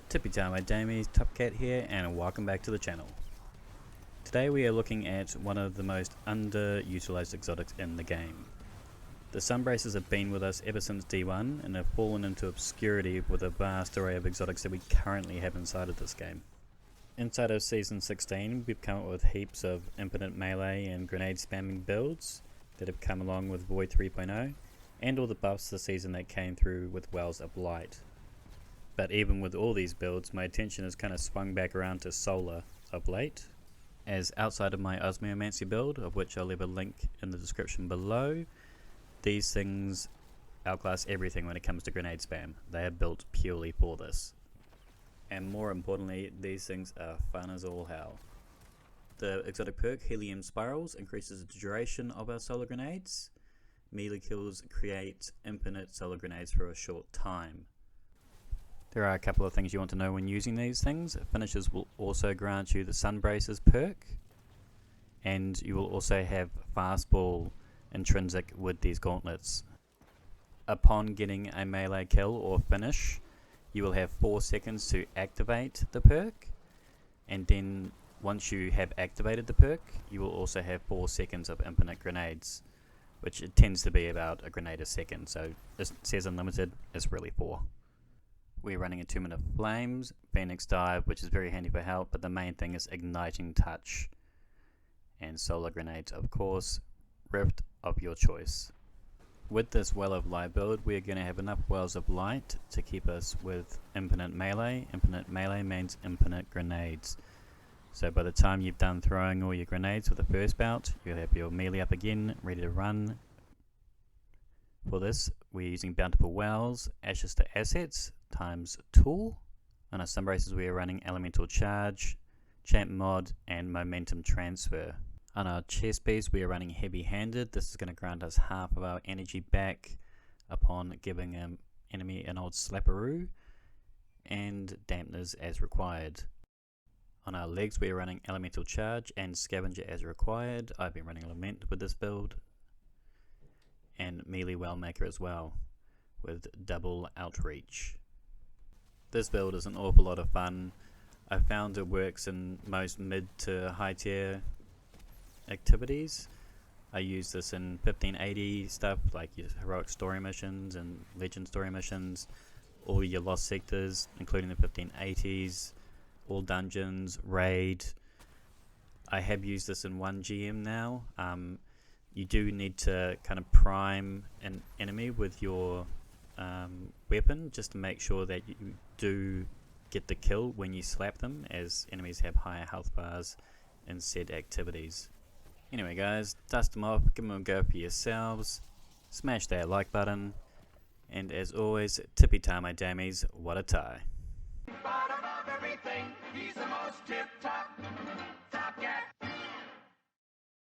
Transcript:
Tippy time, my damies, Top Cat here, and welcome back to the channel. Today we are looking at one of the most underutilized exotics in the game. The Sunbraces have been with us ever since D1 and have fallen into obscurity with a vast array of exotics that we currently have inside of this game. Inside of Season 16 we've come up with heaps of infinite melee and grenade spamming builds that have come along with Void 3.0 and all the buffs this season that came through with Wells of Light. But even with all these builds, my attention has kind of swung back around to Solar of late, as outside of my Osmiomancy build, of which I'll leave a link in the description below, these things outclass everything when it comes to grenade spam. They are built purely for this. And more importantly, these things are fun as all hell. The exotic perk Helium Spirals increases the duration of our solar grenades. Melee kills create infinite solar grenades for a short time. There are a couple of things you want to know when using these things. Finishers will also grant you the Sunbraces perk, and you will also have fastball intrinsic with these gauntlets. Upon getting a melee kill or finish, you will have 4 seconds to activate the perk, and then once you have activated the perk, you will also have 4 seconds of infinite grenades, which it tends to be about a grenade a second, so it says unlimited, it's really 4. We're running a 2-minute flames, Phoenix Dive, which is very handy for help, but the main thing is igniting touch. And solar grenades, of course, Rift of your choice. With this Well of Light build, we're going to have enough Wells of Light to keep us with infinite melee. Infinite melee means infinite grenades. So by the time you've done throwing all your grenades with the first bout, you'll have your melee up again, ready to run. For this, we're using Bountiful Wells, Ashes to Assets, times Tool. On our Sunbraces we are running Elemental Charge, Champ Mod, and Momentum Transfer. On our chest piece we are running Heavy Handed. This is going to grant us half of our energy back upon giving an enemy an old slapperoo, and dampeners as required. On our legs we are running Elemental Charge and Scavenger as required. I've been running Lament with this build, and Melee Wellmaker as well, with double outreach. This build is an awful lot of fun. I found it works in most mid to high tier activities. I use this in 1580 stuff like your heroic story missions and legend story missions, all your lost sectors including the 1580s, all dungeons, raid. I have used this in 1 GM now. You do need to kind of prime an enemy with your weapon just to make sure that you do get the kill when you slap them, as enemies have higher health bars in said activities. Anyway guys, dust them off, give them a go for yourselves, smash that like button, and as always, tippy tie my damies, what a tie. Bottom of everything, he's the most tip-top.